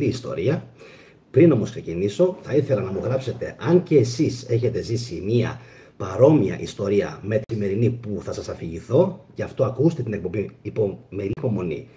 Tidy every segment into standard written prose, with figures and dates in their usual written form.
ιστορία. Πριν όμως ξεκινήσω, θα ήθελα να μου γράψετε αν και εσείς έχετε ζήσει μία παρόμοια ιστορία με τη σημερινή που θα σας αφηγηθώ. Γι' αυτό ακούστε την εκπομπή με υπομονή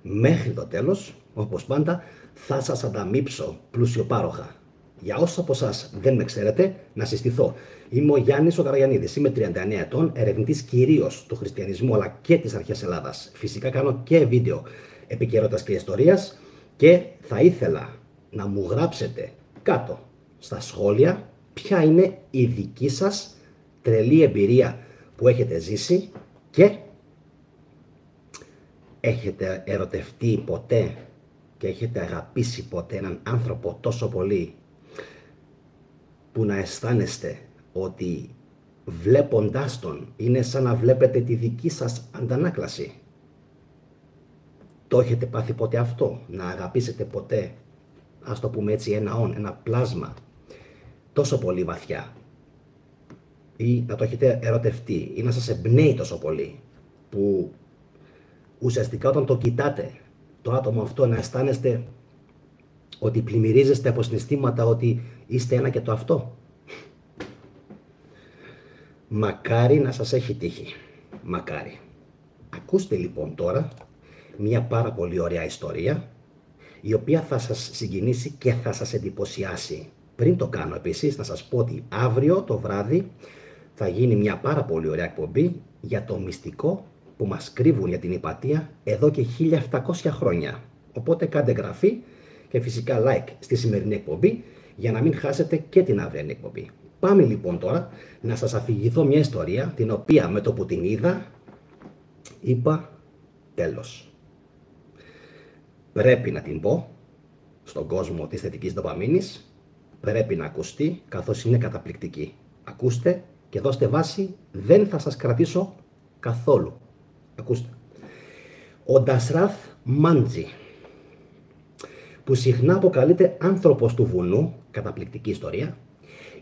μέχρι το τέλος. Όπως πάντα, θα σας ανταμείψω πλουσιοπάροχα. Για όσους από εσάς δεν με ξέρετε, να συστηθώ. Είμαι ο Γιάννης ο Καραγιαννίδης, είμαι 39 ετών, ερευνητής κυρίως του χριστιανισμού αλλά και της αρχαίας Ελλάδας. Φυσικά κάνω και βίντεο επικαιρότητας και ιστορίας και θα ήθελα να μου γράψετε κάτω στα σχόλια ποια είναι η δική σας τρελή εμπειρία που έχετε ζήσει και έχετε ερωτευτεί ποτέ και έχετε αγαπήσει ποτέ έναν άνθρωπο τόσο πολύ που να αισθάνεστε ότι βλέποντάς τον είναι σαν να βλέπετε τη δική σας αντανάκλαση. Το έχετε πάθει ποτέ αυτό, να αγαπήσετε ποτέ, ας το πούμε έτσι, ένα πλάσμα τόσο πολύ βαθιά, ή να το έχετε ερωτευτεί ή να σας εμπνέει τόσο πολύ που ουσιαστικά όταν το κοιτάτε το άτομο αυτό να αισθάνεστε ότι πλημμυρίζεστε από συναισθήματα ότι είστε ένα και το αυτό. Μακάρι να σας έχει τύχει. Μακάρι. Ακούστε λοιπόν τώρα μια πάρα πολύ ωραία ιστορία η οποία θα σας συγκινήσει και θα σας εντυπωσιάσει. Πριν το κάνω επίσης να σας πω ότι αύριο το βράδυ θα γίνει μια πάρα πολύ ωραία εκπομπή για το μυστικό που μας κρύβουν για την Ιππατία εδώ και 1700 χρόνια. Οπότε κάντε εγγραφή και φυσικά like στη σημερινή εκπομπή για να μην χάσετε και την αυριανή εκπομπή. Πάμε λοιπόν τώρα να σας αφηγηθώ μια ιστορία την οποία με το που την είδα είπα τέλος. Πρέπει να την πω στον κόσμο της θετικής δοπαμίνης, πρέπει να ακουστεί καθώς είναι καταπληκτική. Ακούστε και δώστε βάση, δεν θα σας κρατήσω καθόλου. Ακούστε. Ο Ντασράθ Μάντζη, που συχνά αποκαλείται άνθρωπος του βουνού, καταπληκτική ιστορία,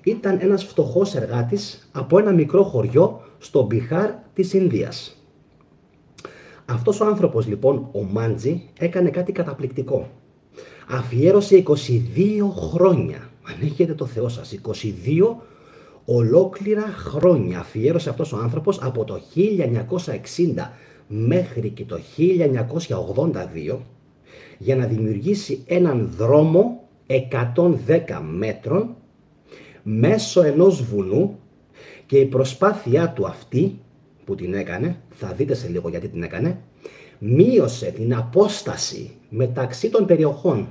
ήταν ένας φτωχός εργάτης από ένα μικρό χωριό στο Μπιχάρ της Ινδίας. Αυτός ο άνθρωπος λοιπόν, ο Μάντζη, έκανε κάτι καταπληκτικό. Αφιέρωσε 22 χρόνια, αν έχετε το Θεό σας, 22 ολόκληρα χρόνια αφιέρωσε αυτός ο άνθρωπος από το 1960 μέχρι και το 1982 για να δημιουργήσει έναν δρόμο 110 μέτρων μέσω ενός βουνού και η προσπάθειά του αυτή που την έκανε, θα δείτε σε λίγο γιατί την έκανε, μείωσε την απόσταση μεταξύ των περιοχών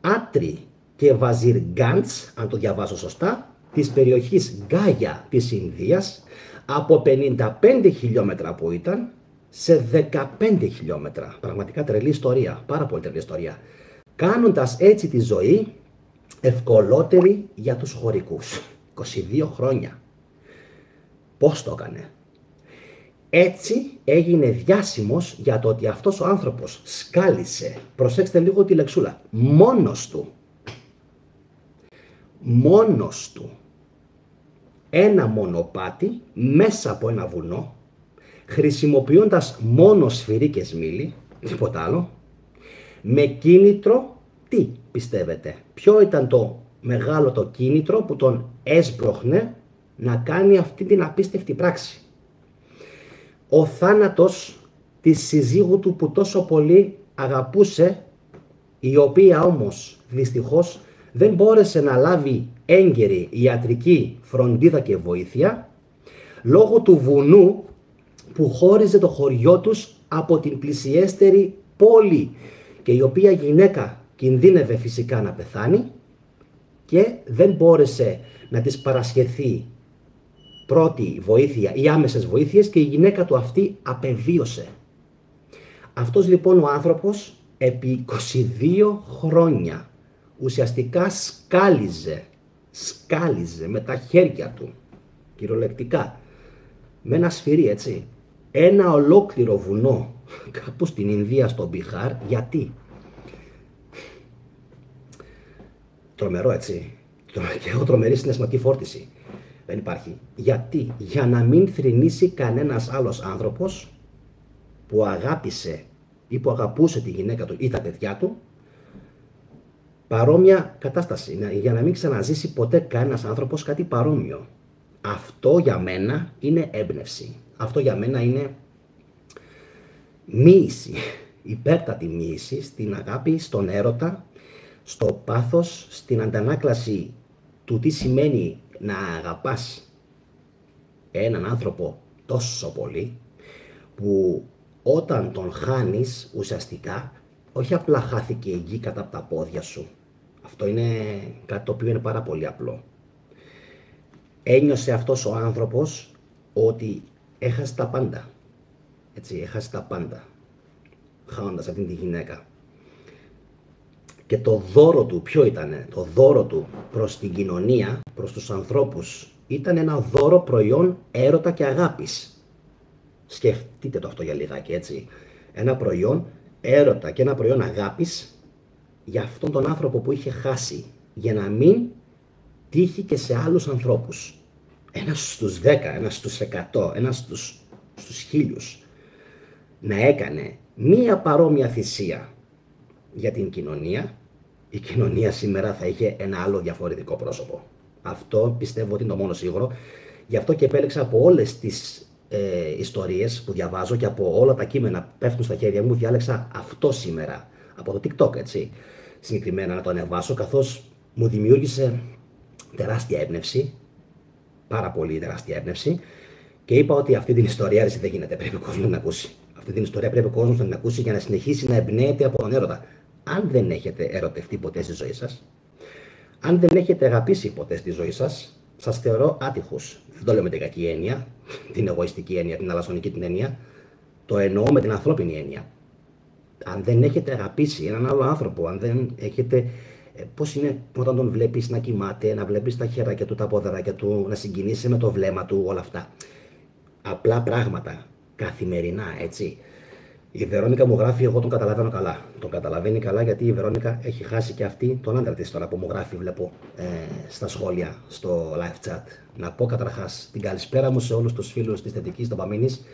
Άτρι και Βαζιργκάντς, αν το διαβάζω σωστά, της περιοχής Γκάγια της Ινδίας από 55 χιλιόμετρα που ήταν σε 15 χιλιόμετρα. Πραγματικά τρελή ιστορία, πάρα πολύ τρελή ιστορία. Κάνοντας έτσι τη ζωή ευκολότερη για τους χωρικούς. 22 χρόνια. Πώς το έκανε? Έτσι έγινε διάσημος για το ότι αυτός ο άνθρωπος σκάλισε, προσέξτε λίγο τη λεξούλα, μόνος του, ένα μονοπάτι μέσα από ένα βουνό, χρησιμοποιώντας μόνο σφυρίκες μήλι, τίποτα άλλο, με κίνητρο, τι πιστεύετε, ποιο ήταν το μεγάλο το κίνητρο που τον έσπροχνε να κάνει αυτή την απίστευτη πράξη? Ο θάνατος της συζύγου του που τόσο πολύ αγαπούσε, η οποία όμως δυστυχώς δεν μπόρεσε να λάβει έγκαιρη ιατρική φροντίδα και βοήθεια λόγω του βουνού που χώριζε το χωριό τους από την πλησιέστερη πόλη και η οποία γυναίκα κινδύνευε φυσικά να πεθάνει και δεν μπόρεσε να της παρασχεθεί πρώτη βοήθεια ή άμεσες βοήθειες και η γυναίκα του αυτή απεβίωσε. Αυτός λοιπόν ο άνθρωπος επί 22 χρόνια ουσιαστικά σκάλιζε με τα χέρια του, κυριολεκτικά, με ένα σφυρί έτσι, ένα ολόκληρο βουνό κάπου στην Ινδία, στο Μπιχάρ. Γιατί? Τρομερό έτσι, και έχω τρομερή συναισθηματική φόρτιση. Δεν υπάρχει. Γιατί? Για να μην θρηνήσει κανένας άλλος άνθρωπος που αγάπησε ή που αγαπούσε τη γυναίκα του ή τα παιδιά του παρόμοια κατάσταση, για να μην ξαναζήσει ποτέ κανένας άνθρωπος κάτι παρόμοιο. Αυτό για μένα είναι έμπνευση. Αυτό για μένα είναι μοίηση, υπέρτατη μοίηση στην αγάπη, στον έρωτα, στο πάθος, στην αντανάκλαση του τι σημαίνει να αγαπάς έναν άνθρωπο τόσο πολύ, που όταν τον χάνεις ουσιαστικά, όχι απλά χάθηκε η γη κατά από τα πόδια σου. Αυτό είναι κάτι το οποίο είναι πάρα πολύ απλό. Ένιωσε αυτός ο άνθρωπος ότι έχασε τα πάντα. Έτσι, έχασε τα πάντα, χάνοντας αυτήν τη γυναίκα. Και το δώρο του, ποιο ήτανε? Το δώρο του προς την κοινωνία, προς τους ανθρώπους, ήταν ένα δώρο προϊόν έρωτα και αγάπης. Σκεφτείτε το αυτό για λιγάκι, έτσι. Ένα προϊόν έρωτα και ένα προϊόν αγάπης για αυτόν τον άνθρωπο που είχε χάσει, για να μην τύχει και σε άλλους ανθρώπους. Ένας στους 10, ένας στους 100, ένας στους 1000 να έκανε μία παρόμοια θυσία για την κοινωνία, η κοινωνία σήμερα θα είχε ένα άλλο διαφορετικό πρόσωπο. Αυτό πιστεύω ότι είναι το μόνο σίγουρο. Γι' αυτό και επέλεξα από όλες τις ιστορίες που διαβάζω και από όλα τα κείμενα που πέφτουν στα χέρια μου, διάλεξα αυτό σήμερα, από το TikTok, έτσι, συγκεκριμένα να το ανεβάσω, καθώς μου δημιούργησε τεράστια έμπνευση, πάρα πολύ τεράστια έμπνευση, και είπα ότι αυτή την ιστορία δεν γίνεται, πρέπει ο κόσμος να την ακούσει. Αυτή την ιστορία πρέπει ο κόσμος να την ακούσει για να συνεχίσει να εμπνέεται από τον έρωτα. Αν δεν έχετε ερωτευτεί ποτέ στη ζωή σας, αν δεν έχετε αγαπήσει ποτέ στη ζωή σας, σας θεωρώ άτυχους. Δεν το λέω με την κακή έννοια, την εγωιστική έννοια, την αλαζονική την έννοια. Το εννοώ με την ανθρώπινη έννοια. Αν δεν έχετε αγαπήσει έναν άλλο άνθρωπο, αν δεν έχετε. Πώς είναι όταν τον βλέπεις να κοιμάται, να βλέπεις τα χεράκια του, τα πόδαράκια του, να συγκινήσει με το βλέμμα του, όλα αυτά. Απλά πράγματα, καθημερινά, έτσι. Η Βερόνικα μου γράφει, εγώ τον καταλαβαίνω καλά. Τον καταλαβαίνει καλά γιατί η Βερόνικα έχει χάσει και αυτή τον άντρα της τώρα που μου γράφει, βλέπω στα σχόλια, στο live chat. Να πω καταρχάς την καλησπέρα μου σε όλους τους φίλους της θετικής ντοπαμίνης,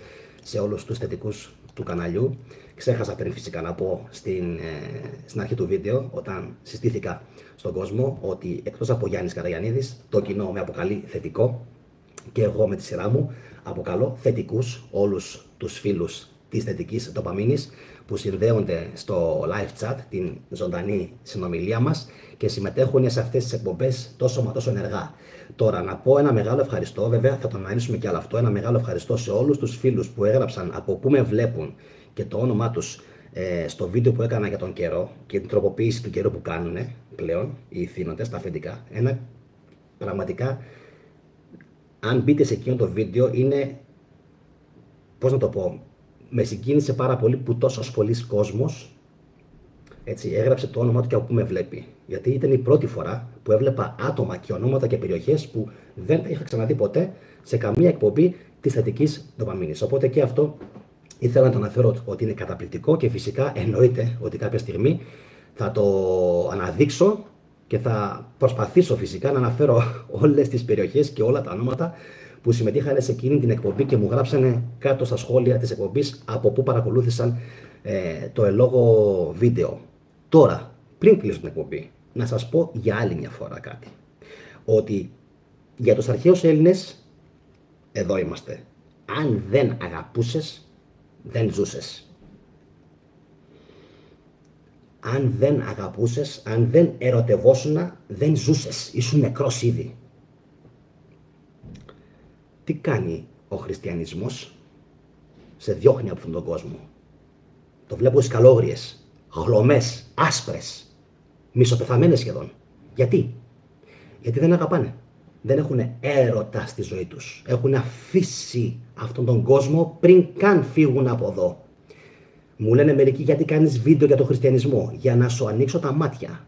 σε όλους τους θετικούς του καναλιού. Ξέχασα πριν φυσικά να πω στην αρχή του βίντεο, όταν συστήθηκα στον κόσμο, ότι εκτός από Γιάννης Καραγιαννίδης, το κοινό με αποκαλεί θετικό και εγώ με τη σειρά μου αποκαλώ θετικούς όλους τους φίλους της θετικής ντοπαμίνης που συνδέονται στο live chat, την ζωντανή συνομιλία μας και συμμετέχουν σε αυτές τις εκπομπές τόσο μα τόσο ενεργά. Τώρα να πω ένα μεγάλο ευχαριστώ, βέβαια θα το αναλύσουμε και άλλο αυτό, ένα μεγάλο ευχαριστώ σε όλους τους φίλους που έγραψαν από πού με βλέπουν και το όνομά τους στο βίντεο που έκανα για τον καιρό και την τροποποίηση του καιρού που κάνουν πλέον οι ηθήνοντες, τα αφεντικά. Ένα πραγματικά, αν μπείτε σε εκείνο το βίντεο, είναι, πώς να το πω, με συγκίνησε πάρα πολύ που τόσος πολλής κόσμος, έτσι, έγραψε το όνομά του και από πού με βλέπει. Γιατί ήταν η πρώτη φορά που έβλεπα άτομα και ονόματα και περιοχές που δεν τα είχα ξαναδεί ποτέ σε καμία εκπομπή της θετικής ντοπαμίνης. Οπότε και αυτό ήθελα να το αναφέρω ότι είναι καταπληκτικό και φυσικά εννοείται ότι κάποια στιγμή θα το αναδείξω και θα προσπαθήσω φυσικά να αναφέρω όλες τις περιοχές και όλα τα ονόματα που συμμετείχαν σε εκείνη την εκπομπή και μου γράψανε κάτω στα σχόλια της εκπομπής από πού παρακολούθησαν το ελόγω βίντεο. Τώρα, πριν κλείσω την εκπομπή, να σας πω για άλλη μια φορά κάτι. Ότι για τους αρχαίους Έλληνες, εδώ είμαστε. Αν δεν αγαπούσες, δεν ζούσες. Αν δεν αγαπούσες, αν δεν ερωτευόσουνα, δεν ζούσες. Ήσουν νεκρός ήδη. Τι κάνει ο χριστιανισμός? Σε διώχνει από αυτόν τον κόσμο. Το βλέπω σκαλόγριες, χλωμές, άσπρες, μισοπεθαμένες σχεδόν. Γιατί? Γιατί δεν αγαπάνε. Δεν έχουν έρωτα στη ζωή τους. Έχουν αφήσει αυτόν τον κόσμο πριν καν φύγουν από εδώ. Μου λένε μερικοί, γιατί κάνεις βίντεο για τον χριστιανισμό? Για να σου ανοίξω τα μάτια.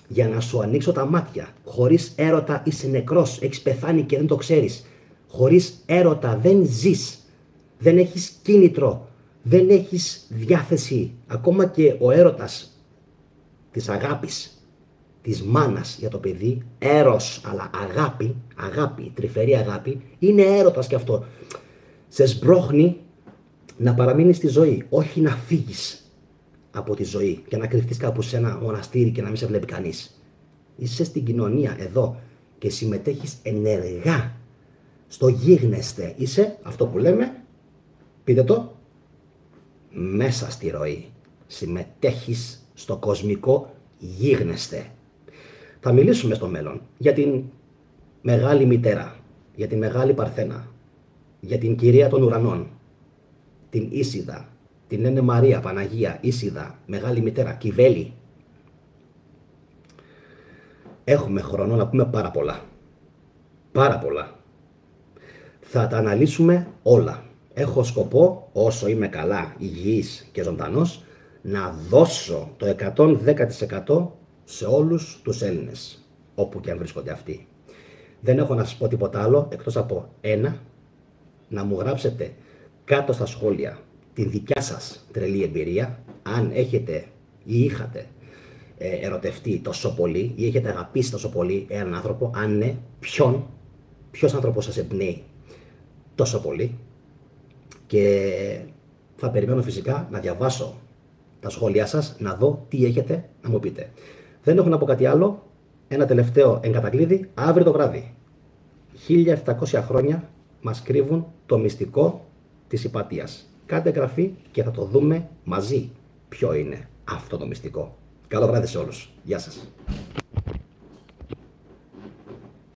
Για να σου ανοίξω τα μάτια. Χωρίς έρωτα είσαι νεκρός. Έχεις πεθάνει και δεν το ξέρεις. Χωρίς έρωτα δεν ζεις. Δεν έχεις κίνητρο. Δεν έχεις διάθεση. Ακόμα και ο έρωτας της αγάπης, της μάνας για το παιδί, έρος, αλλά αγάπη, τρυφερή αγάπη, είναι έρωτας και αυτό. Σε σμπρώχνει να παραμείνεις στη ζωή, όχι να φύγεις. από τη ζωή και να κρυφτείς κάπου σε ένα μοναστήρι και να μην σε βλέπει κανείς. Είσαι στην κοινωνία εδώ και συμμετέχεις ενεργά στο γίγνεσθε. Είσαι αυτό που λέμε, πείτε το, μέσα στη ροή. Συμμετέχεις στο κοσμικό γίγνεσθε. Θα μιλήσουμε στο μέλλον για την Μεγάλη Μητέρα, για την Μεγάλη Παρθένα, για την Κυρία των Ουρανών, την Ίσιδα, την λένε Μαρία, Παναγία, Ίσιδα, Μεγάλη Μητέρα, Κιβέλη. Έχουμε χρόνο να πούμε πάρα πολλά. Πάρα πολλά. Θα τα αναλύσουμε όλα. Έχω σκοπό, όσο είμαι καλά, υγιής και ζωντανός, να δώσω το 110% σε όλους τους Έλληνες, όπου και αν βρίσκονται αυτοί. Δεν έχω να σας πω τίποτα άλλο, εκτός από ένα, να μου γράψετε κάτω στα σχόλια την δικιά σας τρελή εμπειρία, αν έχετε ή είχατε ερωτευτεί τόσο πολύ ή έχετε αγαπήσει τόσο πολύ έναν άνθρωπο, αν ναι, ποιος άνθρωπος σας εμπνέει τόσο πολύ, και θα περιμένω φυσικά να διαβάσω τα σχόλιά σας, να δω τι έχετε να μου πείτε. Δεν έχω να πω κάτι άλλο. Ένα τελευταίο εγκατακλείδι, αύριο το βράδυ. 1700 χρόνια μας κρύβουν το μυστικό της Ιπατίας. Κάντε εγγραφή και θα το δούμε μαζί ποιο είναι αυτό το μυστικό. Καλό βράδυ σε όλους. Γεια σας.